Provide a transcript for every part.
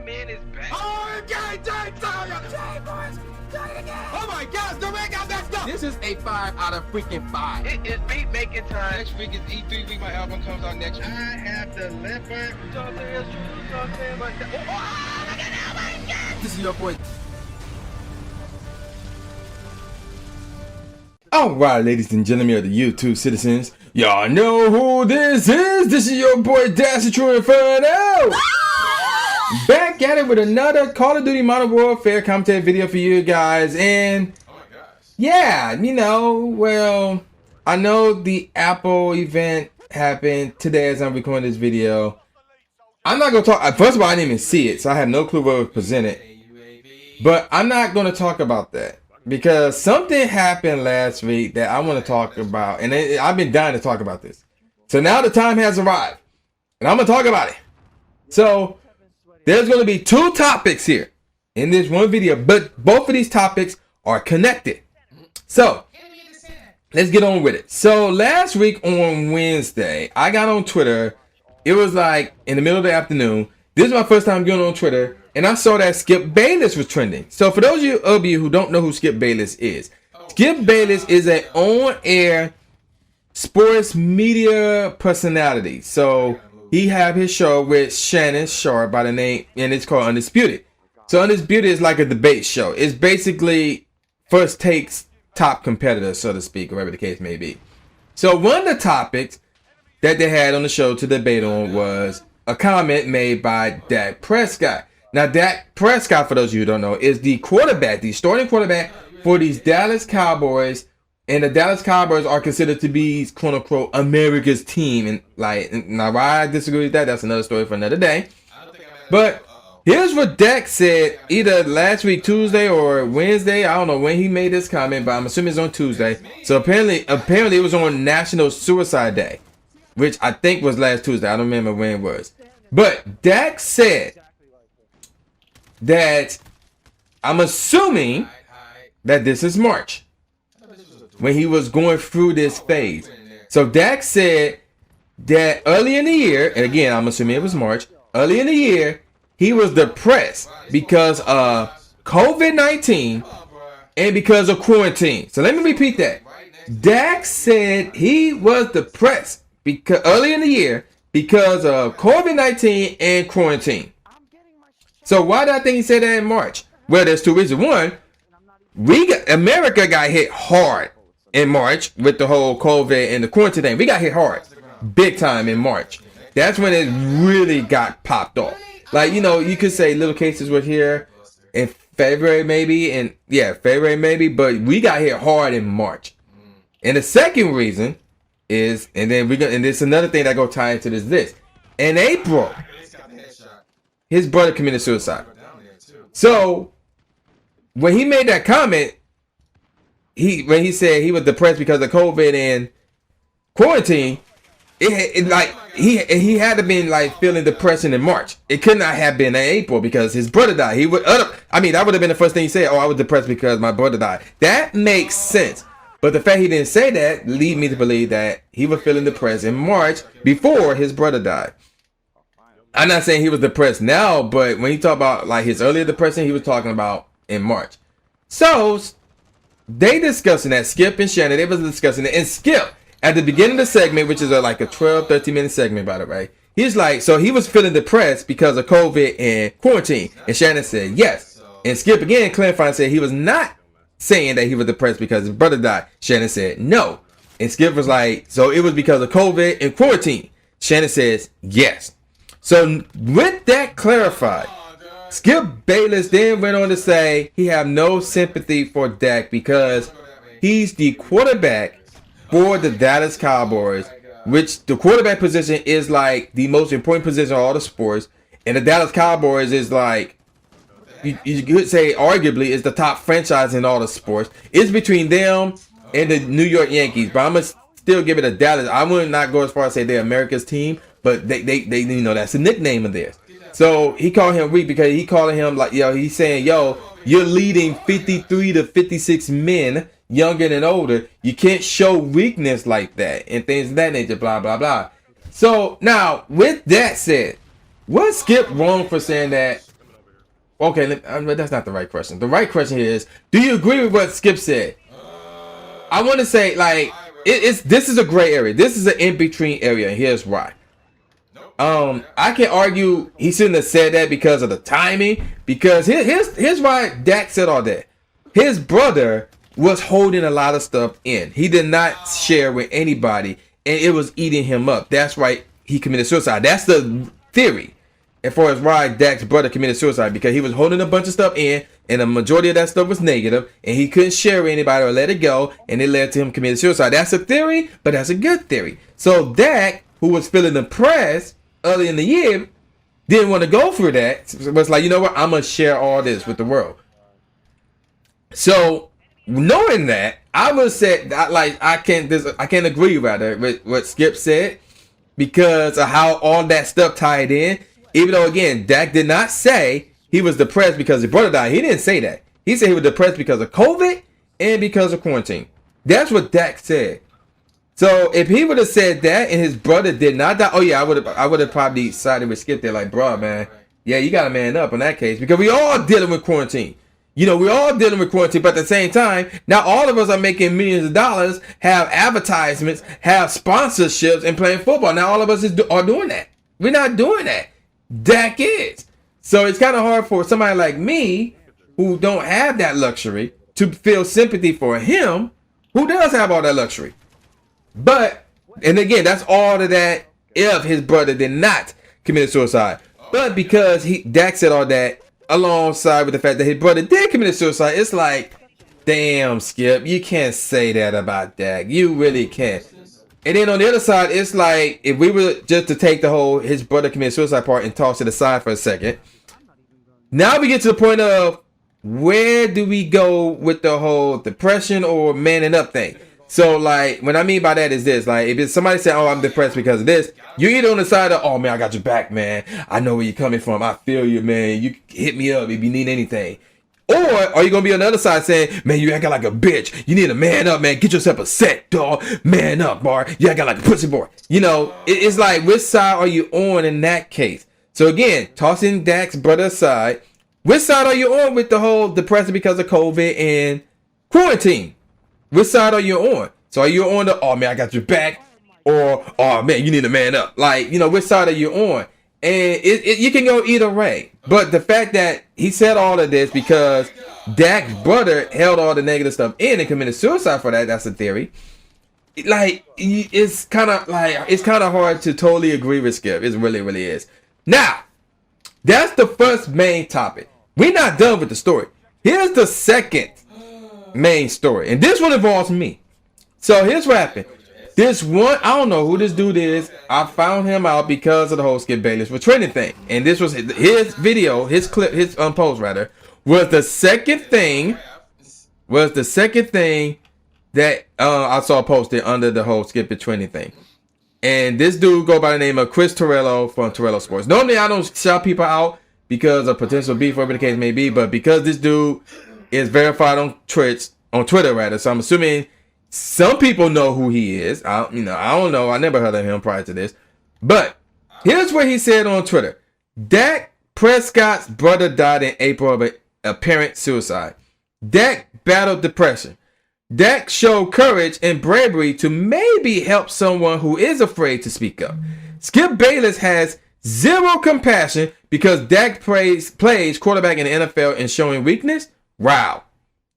man is back. Oh, my gosh, the ring got messed up. This is a 5 out of freaking 5. It is beat making time. Next week is E3 week. My album comes out next week. I have delivered. This is your boy. Alright, ladies and gentlemen of the YouTube citizens, y'all know who this is. This is your boy Dash True Inferno. Back at it with another Call of Duty Modern Warfare commentary video for you guys. And yeah, you know, well, I know the Apple event happened today as I'm recording this video. I'm not going to talk, first of all, I didn't even see it, so I have no clue what was presented. But I'm not going to talk about that, because something happened last week that I want to talk about. And I've been dying to talk about this. So now the time has arrived, and I'm going to talk about it. So there's going to be two topics here in this one video, but both of these topics are connected. So let's get on with it. So last week on Wednesday, I got on Twitter. It was like in the middle of the afternoon. This is my first time going on Twitter, and I saw that Skip Bayless was trending. So for those of you who don't know who Skip Bayless is, Skip Bayless is an on-air sports media personality. So he have his show with Shannon, Sharpe by the name, and it's called Undisputed. So Undisputed is like a debate show. It's basically first takes top competitors, so to speak, or whatever the case may be. So one of the topics that they had on the show to debate on was a comment made by Dak Prescott. Now, Dak Prescott, for those of you who don't know, is the quarterback, the starting quarterback for these Dallas Cowboys. And the Dallas Cowboys are considered to be, quote unquote, America's team. And like, now why I disagree with that, that's another story for another day. But here's what Dak said either last week, Tuesday or Wednesday. I don't know when he made this comment, but I'm assuming it's on Tuesday. So apparently it was on National Suicide Day, which I think was last Tuesday. I don't remember when it was. But Dak said that I'm assuming that this is March, when he was going through this phase. So Dak said that early in the year, and again, I'm assuming it was March, early in the year, he was depressed because of COVID-19 and because of quarantine. So let me repeat that. Dak said he was depressed because early in the year because of COVID-19 and quarantine. So why do I think he said that in March? Well, there's two reasons. One, America got hit hard in March with the whole COVID and the quarantine thing. We got hit hard, big time in March. That's when it really got popped off. Like, you know, you could say little cases were here in February maybe, and yeah, February maybe, but we got hit hard in March. And the second reason is, and there's another thing that go tie into this. In April, his brother committed suicide. So when he made that comment, when he said he was depressed because of COVID and quarantine, it like he had to been like feeling depression in March. It could not have been in April because his brother died. That would have been the first thing he said. Oh, I was depressed because my brother died. That makes sense. But the fact he didn't say that lead me to believe that he was feeling depressed in March before his brother died. I'm not saying he was depressed now, but when he talked about like his earlier depression, he was talking about in March. So they discussing that, Skip and Shannon, they was discussing it. And Skip, at the beginning of the segment, which is like a 12, 13-minute segment, by the way, he's like, so he was feeling depressed because of COVID and quarantine. And Shannon said, yes. And Skip again clarified and said he was not saying that he was depressed because his brother died. Shannon said, no. And Skip was like, so it was because of COVID and quarantine. Shannon says, yes. So with that clarified, Skip Bayless then went on to say he have no sympathy for Dak because he's the quarterback for the Dallas Cowboys, which the quarterback position is like the most important position of all the sports. And the Dallas Cowboys is like, you could say arguably is the top franchise in all the sports. It's between them and the New York Yankees, but I'm going to still give it a Dallas. I would not go as far as say they're America's team, but they you know, that's a nickname of theirs. So he called him weak because he calling him like, yo, he's saying, yo, you're leading 53 to 56 men, younger and older. You can't show weakness like that and things of that nature, blah, blah, blah. So now with that said, was Skip wrong for saying that Okay, that's not the right question. The right question here is, do you agree with what Skip said? I want to say, like, this is a gray area. This is an in-between area, and here's why. I can argue he shouldn't have said that because of the timing. Because here's why Dak said all that. His brother was holding a lot of stuff in. He did not share with anybody, and it was eating him up. That's why he committed suicide. That's the theory. As far as why Dak's brother committed suicide, because he was holding a bunch of stuff in, and the majority of that stuff was negative, and he couldn't share with anybody or let it go, and it led to him committing suicide. That's a theory, but that's a good theory. So Dak, who was feeling depressed early in the year, didn't want to go through that. So it was like, you know what? I'm gonna share all this with the world. So knowing that, I would say I can't agree rather with what Skip said because of how all that stuff tied in. Even though, again, Dak did not say he was depressed because his brother died. He didn't say that. He said he was depressed because of COVID and because of quarantine. That's what Dak said. So if he would have said that and his brother did not die, oh yeah, I would have probably sided with Skip there, like, bro, man, yeah, you gotta man up in that case because we all dealing with quarantine. You know, we're all dealing with quarantine, but at the same time, now all of us are making millions of dollars, have advertisements, have sponsorships, and playing football. Now all of us are doing that. We're not doing that. Dak is. So it's kind of hard for somebody like me who don't have that luxury to feel sympathy for him who does have all that luxury. But, and again, that's all of that if his brother did not commit suicide. But because Dak said all that alongside with the fact that his brother did commit suicide, it's like, damn, Skip, you can't say that about Dak. You really can't. And then on the other side, it's like, if we were just to take the whole his brother committed suicide part and toss it aside for a second, now we get to the point of where do we go with the whole depression or manning up thing? So, like, what I mean by that is this. Like, if it's somebody saying, oh, I'm depressed because of this, you're either on the side of, oh, man, I got your back, man. I know where you're coming from. I feel you, man. You hit me up if you need anything. Or are you going to be on the other side saying, man, you acting like a bitch. You need to man up, man. Get yourself a set, dog. Man up, bar. You acting like a pussy boy. You know, it's like, which side are you on in that case? So again, tossing Dak's brother aside, which side are you on with the whole depression because of COVID and quarantine? Which side are you on? So are you on the, oh man, I got your back, or oh man, you need to man up? Like, you know, which side are you on? And you can go either way. But the fact that he said all of this because Dak's brother held all the negative stuff in and committed suicide for that, that's a theory. Like, it's kind of hard to totally agree with Skip. It really, really is. Now, that's the first main topic. We're not done with the story. Here's the second main story. And this one involves me. So here's what happened. This one, I don't know who this dude is. I found him out because of the whole Skip Bayless for training thing. And this was his video, his clip, his post rather, was the second thing that I saw posted under the whole Skip It training thing. And this dude go by the name of Chris Torello from Torello Sports. Normally I don't shout people out because of potential beef, whatever the case may be, but because this dude is verified on Twitter rather, so I'm assuming some people know who he is. I don't know. I never heard of him prior to this. But here's what he said on Twitter. Dak Prescott's brother died in April of apparent suicide. Dak battled depression. Dak showed courage and bravery to maybe help someone who is afraid to speak up. Skip Bayless has zero compassion because Dak plays quarterback in the NFL and showing weakness. Wow.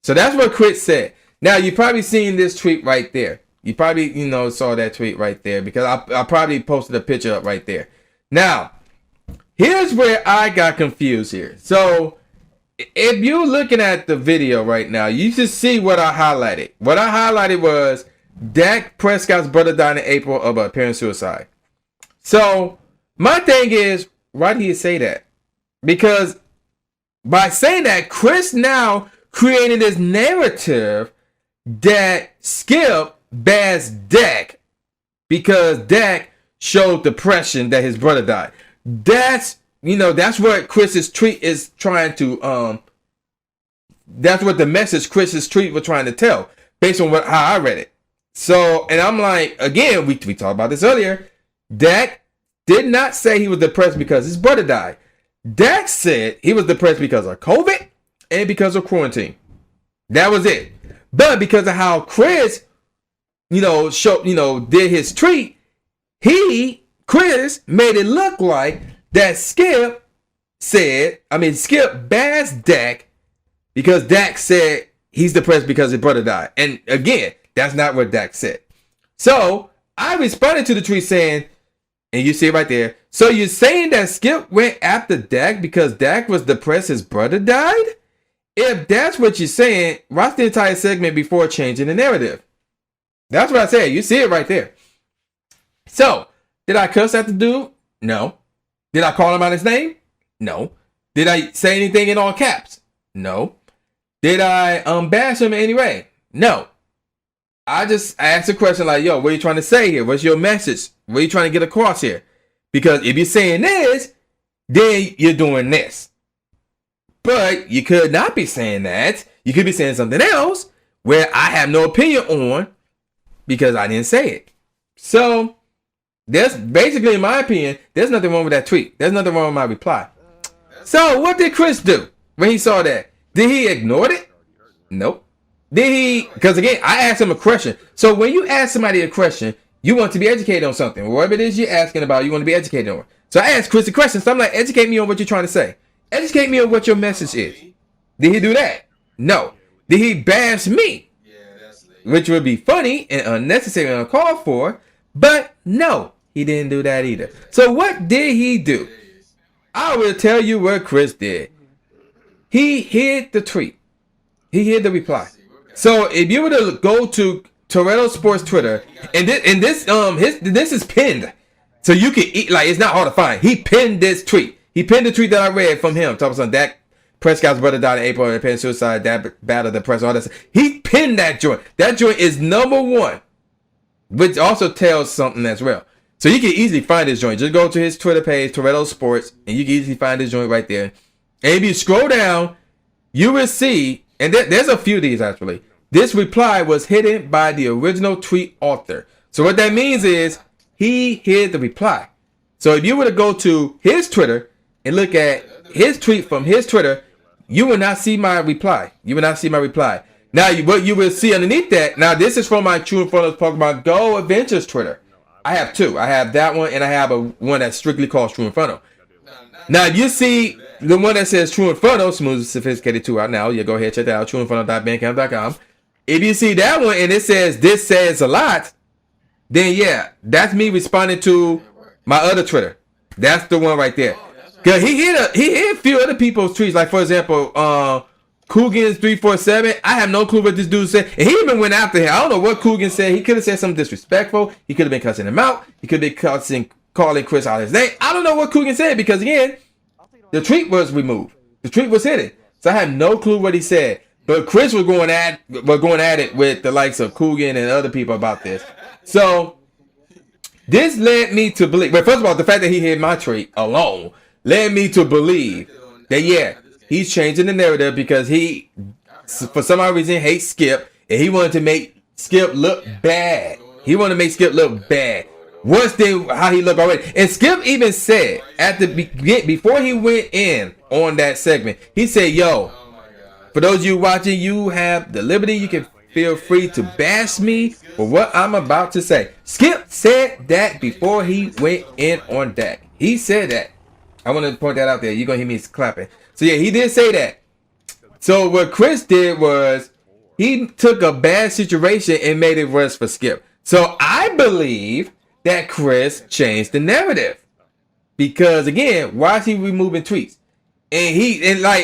So that's what Chris said. Now, you've probably seen this tweet right there. You probably, saw that tweet right there because I probably posted a picture up right there. Now, here's where I got confused here. So, if you're looking at the video right now, you should see what I highlighted. What I highlighted was Dak Prescott's brother died in April of apparent suicide. So, my thing is, why do you say that? Because by saying that, Chris now created this narrative that Skip bashed Dak because Dak showed depression that his brother died. That's what Chris's tweet is trying to that's what the message Chris's tweet was trying to tell based on how I read it. So, and I'm like, again, we talked about this earlier. Dak did not say he was depressed because his brother died. Dak said he was depressed because of COVID and because of quarantine. That was it. But because of how Chris, did his tweet, Chris made it look like that Skip bashed Dak because Dak said he's depressed because his brother died. And again, that's not what Dak said. So I responded to the tweet saying, and you see it right there. So you're saying that Skip went after Dak because Dak was depressed his brother died? If that's what you're saying, watch the entire segment before changing the narrative. That's what I said. You see it right there. So, did I cuss at the dude? No. Did I call him out his name? No. Did I say anything in all caps? No. Did I bash him in any way? No. I just asked a question like, yo, what are you trying to say here? What's your message? What are you trying to get across here? Because if you're saying this, then you're doing this. But you could not be saying that. You could be saying something else where I have no opinion on because I didn't say it. So, there's basically, in my opinion, there's nothing wrong with that tweet. There's nothing wrong with my reply. So, what did Chris do when he saw that? Did he ignore it? Nope. Did he? Because again, I asked him a question. So, when you ask somebody a question, you want to be educated on something. Whatever it is you're asking about, you want to be educated on. So, I asked Chris a question. So, I'm like, educate me on what you're trying to say. Educate me on what your message is. Did he do that? No. Did he bash me? Which would be funny and unnecessary and uncalled for, but no, he didn't do that either. So what did he do? I will tell you what Chris did. He hid the tweet. He hid the reply. So if you were to go to Torello Sports Twitter, and this is pinned, so you can it's not hard to find. He pinned this tweet. He pinned the tweet that I read from him. Talking about Dak Prescott's brother died in April and apparent suicide, that battle, the press, all that stuff. He pinned that joint. That joint is #1, which also tells something as well. So you can easily find this joint. Just go to his Twitter page, Torello Sports, and you can easily find this joint right there. And if you scroll down, you will see, and there's a few of these actually. This reply was hidden by the original tweet author. So what that means is he hid the reply. So if you were to go to his Twitter and look at his tweet from his Twitter, you will not see my reply. You will not see my reply. Now, what you will see underneath that, now this is from my True Inferno's Pokemon Go Adventures Twitter. I have two. I have that one, and I have one that's strictly called True Inferno. Now, if you see the one that says True Inferno, Smooth Sophisticated 2 out now, you go ahead and check that out, trueinferno.bandcamp.com. If you see that one and it says, this says a lot, then yeah, that's me responding to my other Twitter. That's the one right there. Cause he hit a few other people's tweets, like for example, Coogan's 347. I have no clue what this dude said, and he even went after him. I don't know what Coogan said. He could have said something disrespectful. He could have been cussing him out. He could have been calling Chris out his name. I don't know what Coogan said because again, the tweet was removed. The tweet was hidden, so I have no clue what he said. But Chris was going at it with the likes of Coogan and other people about this. So this led me to believe. But first of all, the fact that he hid my tweet alone led me to believe that, yeah, he's changing the narrative because he, for some odd reason, hates Skip, and he wanted to make Skip look bad. He wanted to make Skip look bad. Worse than how he looked already. And Skip even said, before he went in on that segment, he said, yo, for those of you watching, you have the liberty. You can feel free to bash me for what I'm about to say. Skip said that before he went in on that. He said that. I want to point that out there. You're going to hear me clapping. So, yeah, he did say that. So, what Chris did was he took a bad situation and made it worse for Skip. So, I believe that Chris changed the narrative. Because, again, why is he removing tweets? And look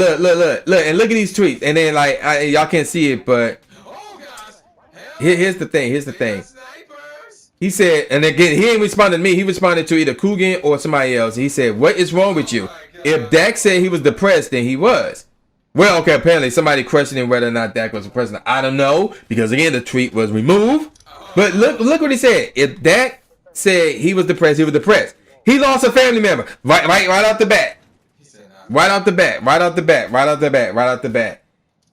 at these tweets. And then, y'all can't see it, but here's the thing. He said, and again, he didn't respond to me. He responded to either Coogan or somebody else. He said, what is wrong with you? If Dak said he was depressed, then he was. Well, okay, apparently somebody questioning whether or not Dak was depressed. I don't know, because again, the tweet was removed. But look what he said. If Dak said he was depressed, he was depressed. He lost a family member. Right off the bat. Right off the bat.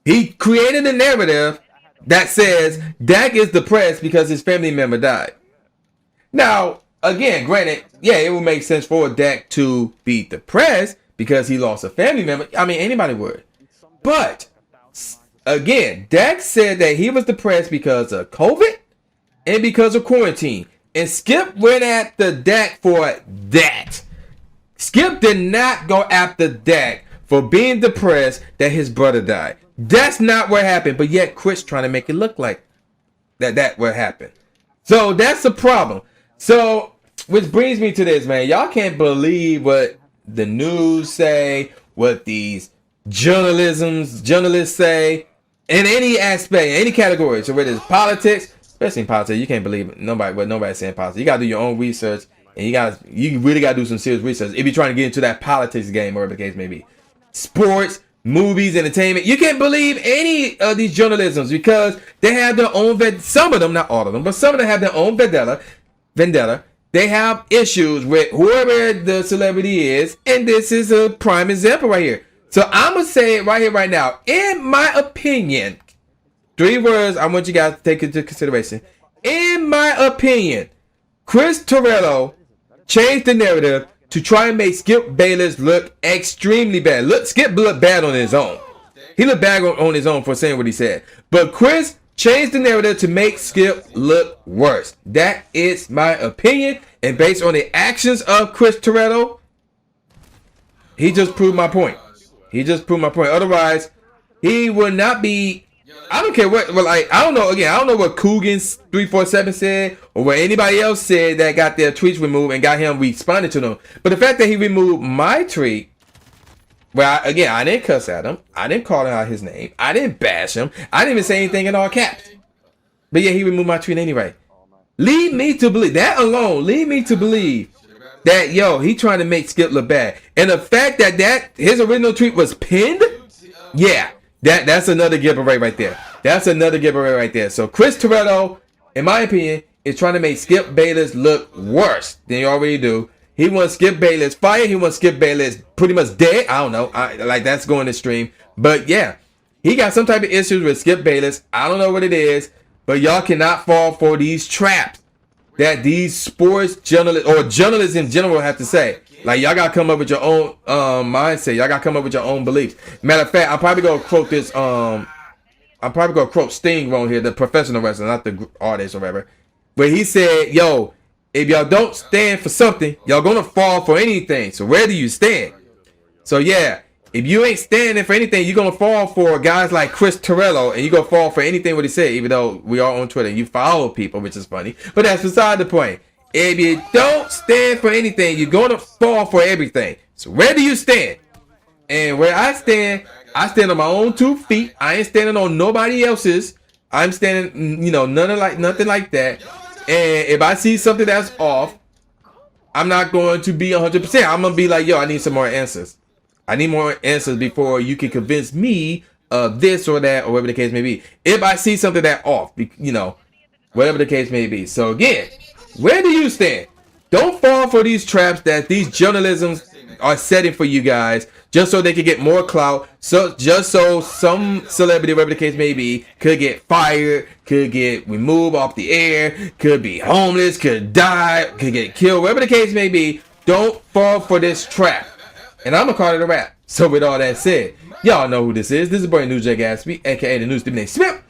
He created a narrative that says Dak is depressed because his family member died. Now, again, granted, yeah, it would make sense for Dak to be depressed because he lost a family member. I mean, anybody would. But again, Dak said that he was depressed because of COVID and because of quarantine. And Skip went after Dak for that. Skip did not go after Dak for being depressed that his brother died. That's not what happened. But yet Chris trying to make it look like that what happened. So that's the problem. So, which brings me to this, man. Y'all can't believe what the news say, what these journalists say, in any aspect, in any category. So whether it's politics, especially in politics, you can't believe what nobody's saying politics. You gotta do your own research, and you really gotta do some serious research if you're trying to get into that politics game, or whatever the case may be. Sports, movies, entertainment. You can't believe any of these journalisms because they have their own some of them, not all of them, but some of them have their own vendetta. They have issues with whoever the celebrity is, and this is a prime example right here. So I'm gonna say it right here, right now. In my opinion, 3 words I want you guys to take into consideration. In my opinion, Chris Torello changed the narrative to try and make Skip Bayless look extremely bad. Skip looked bad on his own. He looked bad on his own for saying what he said. But Chris changed the narrative to make Skip look worse. That is my opinion. And based on the actions of Chris Torello, he just proved my point. Otherwise, he would not be. I don't care what. Well, like, I don't know. Again, I don't know what Coogan's 347 said or what anybody else said that got their tweets removed and got him responding to them. But the fact that he removed my tweet, well, I didn't cuss at him. I didn't call out his name. I didn't bash him. I didn't even say anything in all caps. But yeah, he removed my tweet anyway. Lead me to believe that alone. Lead me to believe that he trying to make Skip look bad. And the fact that his original tweet was pinned, yeah. That's another giveaway right there. So Chris Torello, in my opinion, is trying to make Skip Bayless look worse than he already do. He wants Skip Bayless fired. He wants Skip Bayless pretty much dead. I don't know. That's going to stream. But yeah, he got some type of issues with Skip Bayless. I don't know what it is. But y'all cannot fall for these traps that these sports journalists or journalists in general have to say. Like, y'all gotta come up with your own mindset. Y'all gotta come up with your own beliefs. Matter of fact, I'm probably gonna quote this. I'm probably gonna quote Sting wrong here, the professional wrestler, not the artist or whatever. But he said, if y'all don't stand for something, y'all gonna fall for anything. So where do you stand? So yeah, if you ain't standing for anything, you're gonna fall for guys like Chris Torello, and you're gonna fall for anything what he said, even though we are on Twitter. You follow people, which is funny. But that's beside the point. If you don't stand for anything, you're going to fall for everything. So where do you stand? And where I stand on my own 2 feet. I ain't standing on nobody else's. I'm standing, nothing like that. And if I see something that's off, I'm not going to be 100%. I'm going to be like, I need some more answers. I need more answers before you can convince me of this or that or whatever the case may be. If I see something that's off, whatever the case may be. So again, where do you stand? Don't fall for these traps that these journalisms are setting for you guys just so they can get more clout. So just so some celebrity, whatever the case may be, could get fired, could get removed off the air, could be homeless, could die, could get killed, whatever the case may be. Don't fall for this trap. And I'm gonna call it a wrap. So with all that said, y'all know who this is. This is boy New J Gatsby, aka the New Stephen A. Smith.